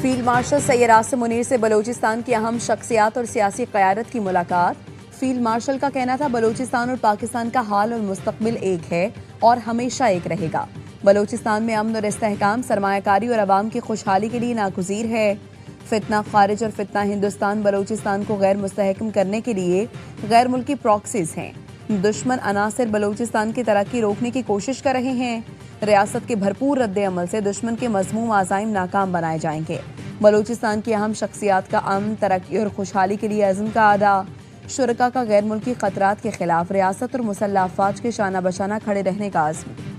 Field marshal Syed Asim Munir से बलूचिस्तान की अहम शख्सियात और सियासी क़यादत की मुलाकात। फील्ड मार्शल का कहना था बलूचिस्तान और पाकिस्तान का हाल और मुस्तकबिल एक है और हमेशा एक रहेगा। बलूचिस्तान में अमन और इस्तेहकाम, सरमायाकारी और अवाम की खुशहाली के लिए नागुज़ीर है। फितना खारिज और फितना हिंदुस्तान बलूचिस्तान को गैर मुस्तहकम करने के लिए गैर मुल्की प्रॉक्सीज हैं। दुश्मन अनासिर बलूचिस्तान की तरक्की रोकने की कोशिश कर रहे हैं। रियासत के भरपूर रद्द अमल से दुश्मन के मज़मूम आज़ाइम नाकाम बनाए जाएंगे। बलूचिस्तान की अहम शख्सियात का अमन, तरक्की और खुशहाली के लिए अज़्म का अदा। शुरका का गैर मुल्की खतरात के खिलाफ रियासत और मुसल्लह अफवाज के शाना बशाना खड़े रहने का अज़्म।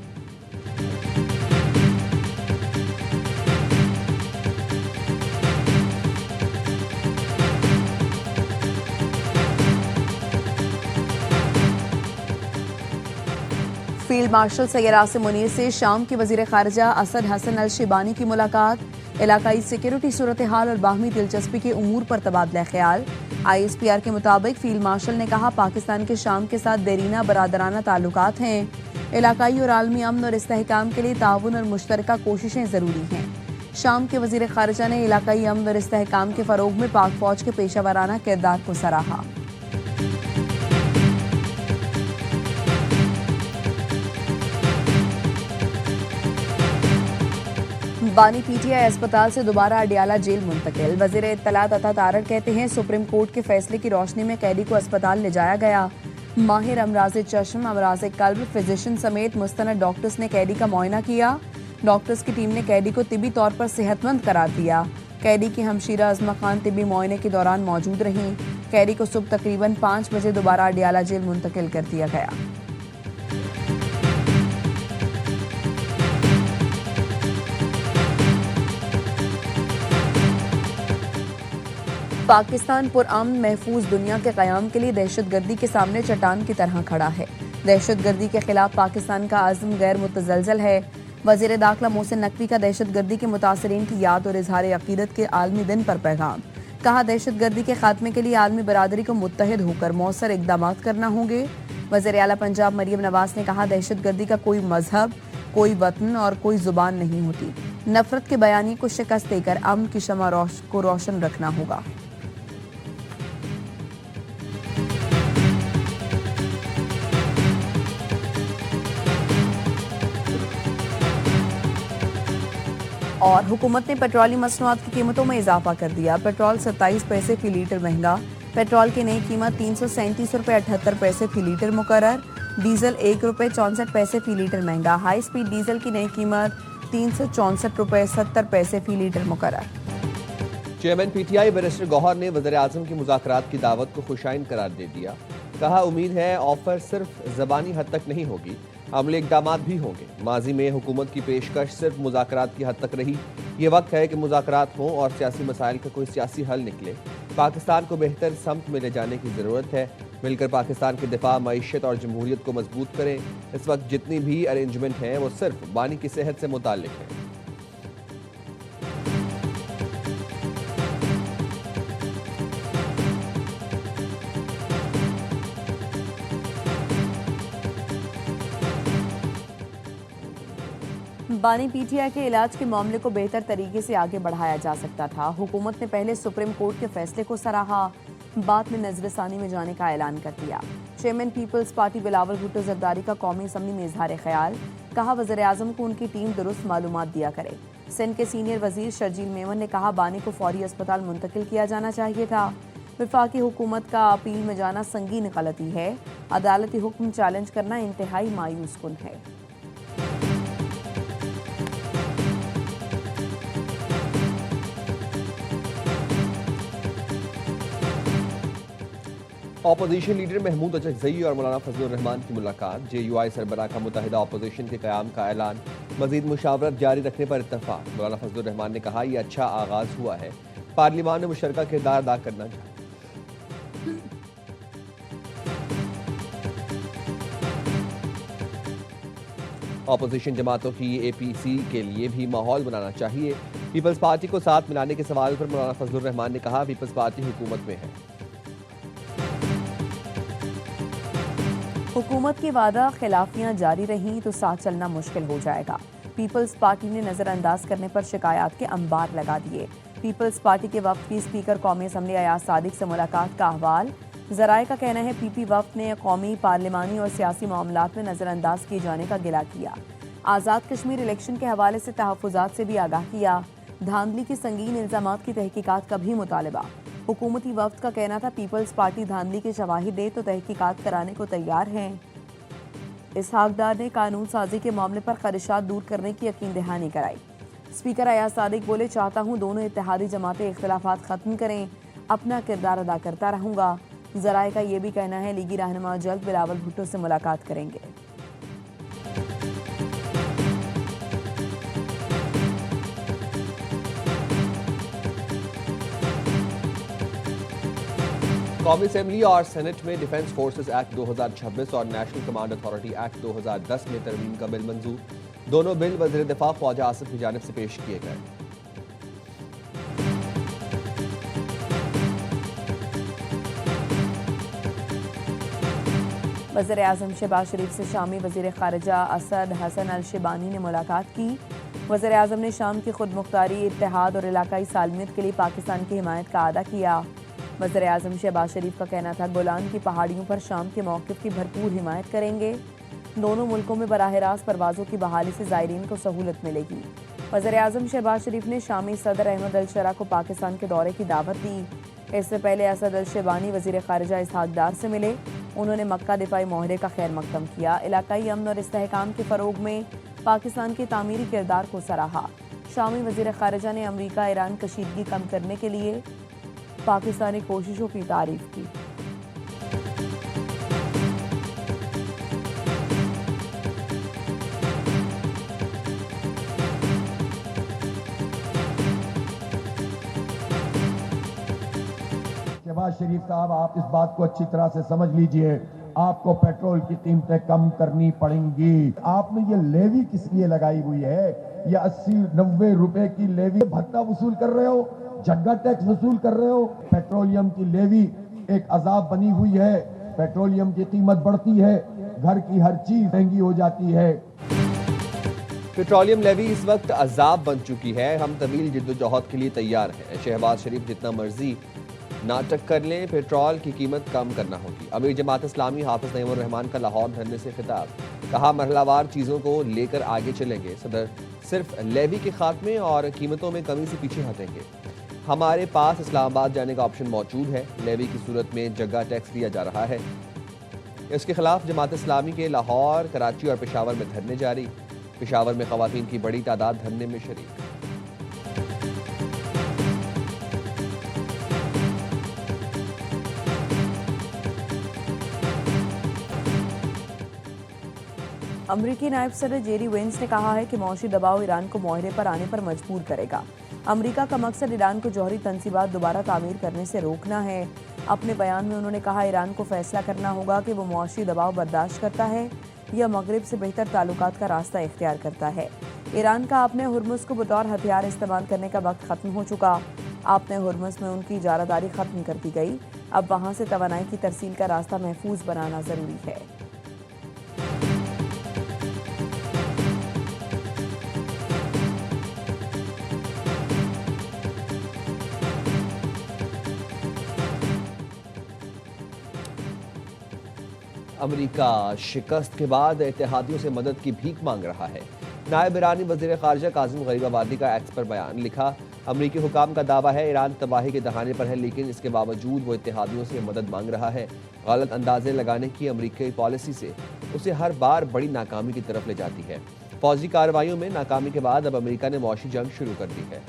फील्ड मार्शल सैयद आसिम मुनीर से शाम के वजीर खारजा असद हसन अल शिबानी की मुलाकात। इलाकाई सिक्योरिटी सूरत हाल और बाहमी दिलचस्पी के उमूर पर तबादला ख्याल। ISPR के मुताबिक फील्ड मार्शल ने कहा पाकिस्तान के शाम के साथ देरीना बरादराना ताल्लुकात हैं। इलाकाई और आलमी अमन और इस्तेहकाम के लिए ताउन और मुश्तरका कोशिशें ज़रूरी हैं। शाम के वजीर खारजा ने इलाकाई अमन और इस्तेहकाम के फ़रोग में पाक फौज के पेशावराना किरदार को सराहा। बानी PTI अस्पताल से दोबारा अडियाला जेल मुंतकिल। वजीर इत्तलात अता तारड़ कहते हैं सुप्रीम कोर्ट के फैसले की रोशनी में कैदी को अस्पताल ले जाया गया। माहिर अमराज चश्म, अमराज कल्ब, फिजिशियन समेत मुस्तनद डॉक्टर्स ने कैदी का मुआयना किया। डॉक्टर्स की टीम ने कैदी को तिबी तौर पर सेहतमंद करार दिया। कैदी की हमशीरा अज़मा खान तिबी मुआयने के दौरान मौजूद रहीं। कैदी को सुबह तकरीबन 5 बजे दोबारा अडियाला जेल मुंतकिल कर दिया गया। पाकिस्तान पुरअमन महफूज दुनिया के क़याम के लिए दहशतगर्दी के सामने चट्टान की तरह खड़ा है। दहशतगर्दी के खिलाफ पाकिस्तान का आज़म गैर मुतज़लज़ल है। वज़ीर दाखिला मोहसिन नकवी का दहशतगर्दी के मुतासरीन की याद और इजहार अक़ीदत के आलमी दिन पर पैगाम। कहा दहशतगर्दी के खात्मे के लिए आलमी बरादरी को मुत्तहिद होकर मौसर इक़दामात करना होंगे। वज़ीर आला पंजाब मरियम नवाज ने कहा दहशतगर्दी का कोई मजहब, कोई वतन और कोई ज़ुबान नहीं होती। नफरत के बयानी को शिकस्त देकर अमन की शमा को रोशन रखना होगा। और हुकूमत ने पेट्रोलियम मसनूआत की कीमतों में इजाफा कर दिया। पेट्रोल 27 पैसे फी लीटर महंगा। पेट्रोल की नई कीमत 337 रुपये 78 पैसे फी लीटर मुकर्रर। डीजल 1 रुपये 64 पैसे फी लीटर महंगा। हाई स्पीड डीजल की नई कीमत 364 रुपये 70 पैसे फी लीटर मुकर्रर। चेयरमैन PTI बैरिस्टर गौहर ने वज़ीर आज़म की मुज़ाकरात की दावत को खुशाइन करार दे दिया। कहा उम्मीद है ऑफर सिर्फ ज़बानी हद तक नहीं होगी, अमली इक़दामात भी होंगे। माजी में हुकूमत की पेशकश सिर्फ मुज़ाकरात की हद तक रही। ये वक्त है कि मुज़ाकरात हों और सियासी मसाइल का कोई सियासी हल निकले। पाकिस्तान को बेहतर समत में ले जाने की ज़रूरत है। मिलकर पाकिस्तान के दिफा, मईशत और जमहूरियत को मजबूत करें। इस वक्त जितनी भी अरेंजमेंट हैं वो सिर्फ बानी की सेहत से मुताल्लिक है। बानी PTI के इलाज के मामले को बेहतर तरीके से आगे बढ़ाया जा सकता था। हुकूमत ने पहले सुप्रीम कोर्ट के फैसले को सराहा, बाद में नजरसानी में जाने का ऐलान कर दिया। चेयरमैन पीपल्स पार्टी बिलावल भुट्टो जरदारी का कौमी असम्बली में इजहार ख्याल। कहा वज़ीर आज़म को उनकी टीम दुरुस्त मालूमात दिया करे। सिंध के सीनियर वजीर शर्जील मेमन ने कहा बानी को फौरी अस्पताल मुंतकिल किया जाना चाहिए था। वफाकी हुकूमत का अपील में जाना संगीन गलती है। अदालती हुक्म चैलेंज करना इंतहाई मायूस कुन है। अपोजिशन लीडर महमूद अचकज़ई और मौलाना फजलुर रहमान की मुलाकात। JUI सरबराह का मुत्तहिदा अपोजिशन के क़याम का ऐलान। मज़ीद मुशावरत जारी रखने पर इत्तफाक। मौलाना फजलुर रहमान ने कहा यह अच्छा आगाज़ हुआ है, पार्लियामान में मुशतरका किरदार अदा करना चाहिए। अपोजिशन जमातों की APC के लिए भी माहौल बनाना चाहिए। पीपल्स पार्टी को साथ मिलाने के सवाल पर मौलाना फजलुर रहमान ने कहा पीपल्स पार्टी हुकूमत में है। हुकूमत की वादा खिलाफियां जारी रहीं तो साथ चलना मुश्किल हो जाएगा। पीपल्स पार्टी ने नजरअंदाज करने पर शिकायत के अंबार लगा दिए। पीपल्स पार्टी के वफ्द की स्पीकर कौमी असम्बली अयाज सादिक से मुलाकात का अहवाल। जराए का कहना है पीपी वफ्द ने कौमी, पार्लिमानी और सियासी मामलात में नजरअंदाज किए जाने का गिला किया। आज़ाद कश्मीर इलेक्शन के हवाले से तहफ़्फ़ुज़ात से भी आगाह किया। धांधली की संगीन इल्ज़ामात की तहकीकात का भी मुतालबा। हुकूमती वफ्द का कहना था पीपल्स पार्टी धांधली के शवाहिद दे तो तहकीकात कराने को तैयार है। इसहाक डार ने कानून साजी के मामले पर खदशात दूर करने की यकीन दहानी कराई। स्पीकर अयाज सादिक बोले, चाहता हूँ दोनों इत्तेहादी जमातें इख्तिलाफात खत्म करें, अपना किरदार अदा करता रहूँगा। जराए का ये भी कहना है लीगी रहनुमा जल्द बिलावल भुट्टो से मुलाकात करेंगे। कौमी असेंबली और सेनेट में डिफेंस फोर्सेस एक्ट 2026 और नेशनल कमांड अथॉरिटी एक्ट 2010 में तरमीम का बिल मंजूर। दोनों बिल वज़ीर दिफा ख्वाजा आसिफ की जानिब से पेश किए गए। वज़ीर आज़म शहबाज शरीफ से शामी वज़ीर ख़ारिजा असद हसन अल शिबानी ने मुलाकात की। वज़ीर आज़म ने शाम की खुद मुख्तारी, इत्तेहाद और इलाकाई सालमियत के लिए पाकिस्तान की हिमायत का अदा किया। वज़ीर आज़म शहबाज शरीफ का कहना था गोलान की पहाड़ियों पर शाम के मौक़िफ़ की भरपूर हिमायत करेंगे। दोनों मुल्कों में बराह रास्त परवाज़ों की बहाली से ज़ायरीन को सहूलत मिलेगी। वज़ीर आज़म शहबाज शरीफ ने शामी सदर अहमद अल शरा को पाकिस्तान के दौरे की दावत दी। इससे पहले असद अल शिबानी वज़ीर ख़ारिजा इसहाक डार से मिले। उन्होंने मक्का दिफाई माहरे का खैर मकदम किया। इलाकाई अमन और इस्तेहकाम के फ़रोग में पाकिस्तान के तामीरी किरदार को सराहा। शामी वज़ीर ख़ारिजा ने अमरीका ईरान कशीदगी कम करने के लिए पाकिस्तानी कोशिशों की तारीफ की। शहबाज शरीफ साहब, आप इस बात को अच्छी तरह से समझ लीजिए, आपको पेट्रोल की कीमतें कम करनी पड़ेंगी। आपने ये लेवी किस लिए लगाई हुई है? ये 80-90 रुपए की लेवी भत्ता वसूल कर रहे हो, जग्गा टैक्स वसूल कर रहे हो। पेट्रोलियम की लेवी एक अजाब बनी हुई है। पेट्रोलियम की कीमत बढ़ती है, घर की हर चीज महंगी हो जाती है। पेट्रोलियम लेवी इस वक्त अजाब बन चुकी है। हम तवील जिद्दोजहद के लिए तैयार हैं। शहबाज शरीफ जितना मर्जी नाटक कर लें, पेट्रोल की कीमत कम करना होगी। अमीर जमात इस्लामी हाफिज नईमुर रहमान का लाहौर धरने से खिताब। कहा मरहलावार चीज़ों को लेकर आगे चलेंगे। सदर सिर्फ लेवी के खात्मे और कीमतों में कमी से पीछे हटेंगे। हमारे पास इस्लामाबाद जाने का ऑप्शन मौजूद है। लेवी की सूरत में जगह टैक्स लिया जा रहा है। इसके खिलाफ जमात इस्लामी के लाहौर, कराची और पेशावर में धरने जारी। पेशावर में खवातीन की बड़ी तादाद धरने में शरीक। अमरीकी नायब सदर जेरी वेंस ने कहा है कि मौशी दबाव ईरान को मुआहरे पर आने पर मजबूर करेगा। अमरीका का मकसद ईरान को जौहरी तनसीबात दोबारा तामीर करने से रोकना है। अपने बयान में उन्होंने कहा ईरान को फैसला करना होगा कि वो मुआशी दबाव बर्दाश्त करता है या मगरिब से बेहतर ताल्लुकात का रास्ता इख्तियार करता है। ईरान का आपने हुर्मुज़ को बतौर हथियार इस्तेमाल करने का वक्त ख़त्म हो चुका। आपने हुर्मुज़ में उनकी इजारादारी ख़त्म कर दी गई। अब वहाँ से तवानाई की तरसील का रास्ता महफूज बनाना ज़रूरी है। अमरीका शिकस्त के बाद इत्तेहादियों से मदद की भीख मांग रहा है। नायब ईरानी वज़ीर ख़ारिजा काज़िम गरीबाबादी का एक्स पर बयान। लिखा, अमरीकी हुकाम का दावा है ईरान तबाही के दहाने पर है, लेकिन इसके बावजूद वो इत्तेहादियों से मदद मांग रहा है। गलत अंदाजे लगाने की अमरीकी पॉलिसी से उसे हर बार बड़ी नाकामी की तरफ ले जाती है। फौजी कार्रवाइयों में नाकामी के बाद अब अमरीका ने मौशी जंग शुरू कर दी है।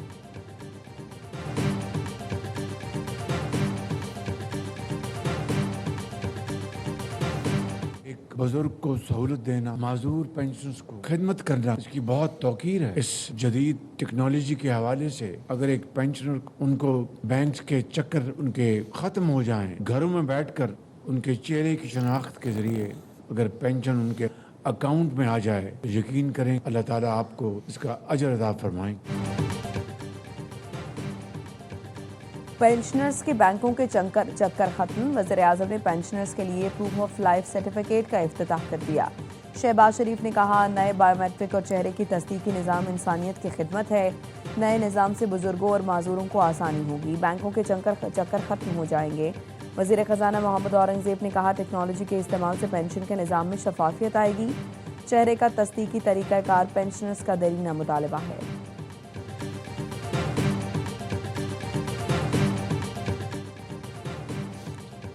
बुजुर्ग को सहूलत देना, माजूर पेंशनर्स को खिदमत करना, इसकी बहुत तौकीर है। इस जदीद टेक्नोलॉजी के हवाले से अगर एक पेंशनर उनको बैंक के चक्कर उनके ख़त्म हो जाएं, घरों में बैठकर उनके चेहरे की शनाख्त के ज़रिए अगर पेंशन उनके अकाउंट में आ जाए तो यकीन करें अल्लाह ताला आपको इसका अजर अदा फरमाएं। पेंशनर्स के बैंकों के चक्कर खत्म। वज़ीर आज़म ने पेंशनर्स के लिए प्रूफ ऑफ लाइफ सर्टिफिकेट का इफ्तिताह कर दिया। शहबाज शरीफ ने कहा, नए बायोमेट्रिक और चेहरे की तस्दीकी निज़ाम इंसानियत की खिदमत है। नए निज़ाम से बुजुर्गों और माजूरों को आसानी होगी, बैंकों के चक्कर खत्म हो जाएंगे। वज़ीर ख़जाना मोहम्मद औरंगज़ेब ने कहा, टेक्नोलॉजी के इस्तेमाल से पेंशन के निज़ाम में शफाफियत आएगी। चेहरे का तस्दीकी तरीक़ाकार पेंशनर्स का देरीना मुतालबा है।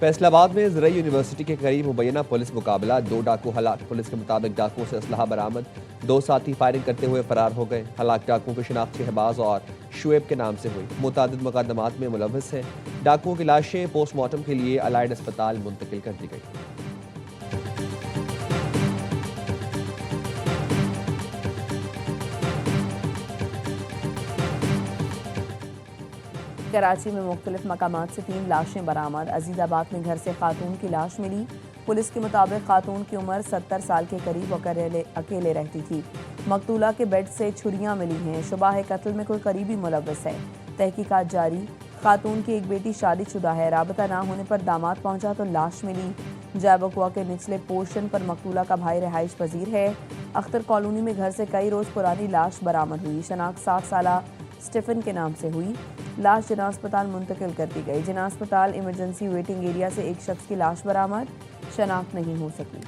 फैसलाबाद में ज़रई यूनिवर्सिटी के करीब मुबैना पुलिस मुकाबला, 2 डाकू हलाक। पुलिस के मुताबिक डाकुओं से असलहा बरामद, 2 साथी फायरिंग करते हुए फरार हो गए। हलाक डाकुओं की शिनाख्त शहबाज और शुएब के नाम से हुई। मुतादिद मुकदमात में मुलव्वस हैं। डाकुओं की लाशें पोस्टमार्टम के लिए अलाइड अस्पताल मुंतकिल कर दी गई। कराची में मुख्तलिफ मकामात से 3 लाशें बरामद। अजीज़ाबाद में घर से खातून की लाश मिली। पुलिस के मुताबिक खातून की उम्र 70 साल के करीब अकेले रहती थी। मकतूला के बेड से छुरियां मिली हैं। शुबा है कत्ल में कोई करीबी मुलव्वस है। तहकीकात जारी। खातून की एक बेटी शादीशुदा है। राबता ना होने पर दामाद पहुंचा तो लाश मिली। जैबकुआ के निचले पोर्शन पर मकतूला का भाई रिहाइश पजीर है। अख्तर कॉलोनी में घर से कई रोज़ पुरानी लाश बरामद हुई। शनाख्त 60 साला स्टीफन के नाम से हुई। लाश जिना अस्पताल मुंतकिल कर दी गई। जिना अस्पताल इमरजेंसी वेटिंग एरिया से एक शख्स की लाश बरामद, शनाख्त नहीं हो सकी।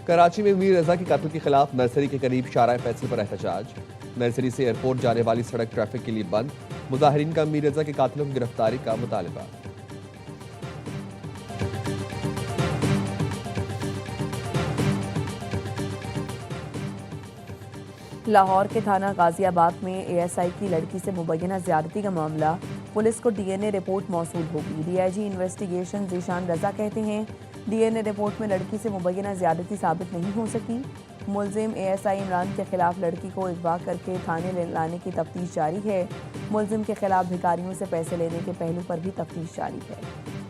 कराची में मीर रजा की कत्ल के खिलाफ नर्सरी के करीब शारा फैसल पर एहतजाज। नर्सरी से एयरपोर्ट जाने वाली सड़क ट्रैफिक के लिए बंद। मुजाहिरीन का मीर रजा के कातिलों की गिरफ्तारी का मुतालबा। लाहौर के थाना गाजियाबाद में एएसआई की लड़की से मुबैना ज्यादती का मामला। पुलिस को डीएनए रिपोर्ट मौसूल होगी। डीआईजी इन्वेस्टिगेशन ज़ीशान रजा कहते हैं, डीएनए रिपोर्ट में लड़की से मुबैना ज्यादती साबित नहीं हो सकी। मुलजिम एएसआई इमरान के खिलाफ लड़की को अगवा करके थाने लाने की तफ्तीश जारी है। मुलजिम के खिलाफ भिखारियों से पैसे लेने के पहलू पर भी तफ्तीश जारी है।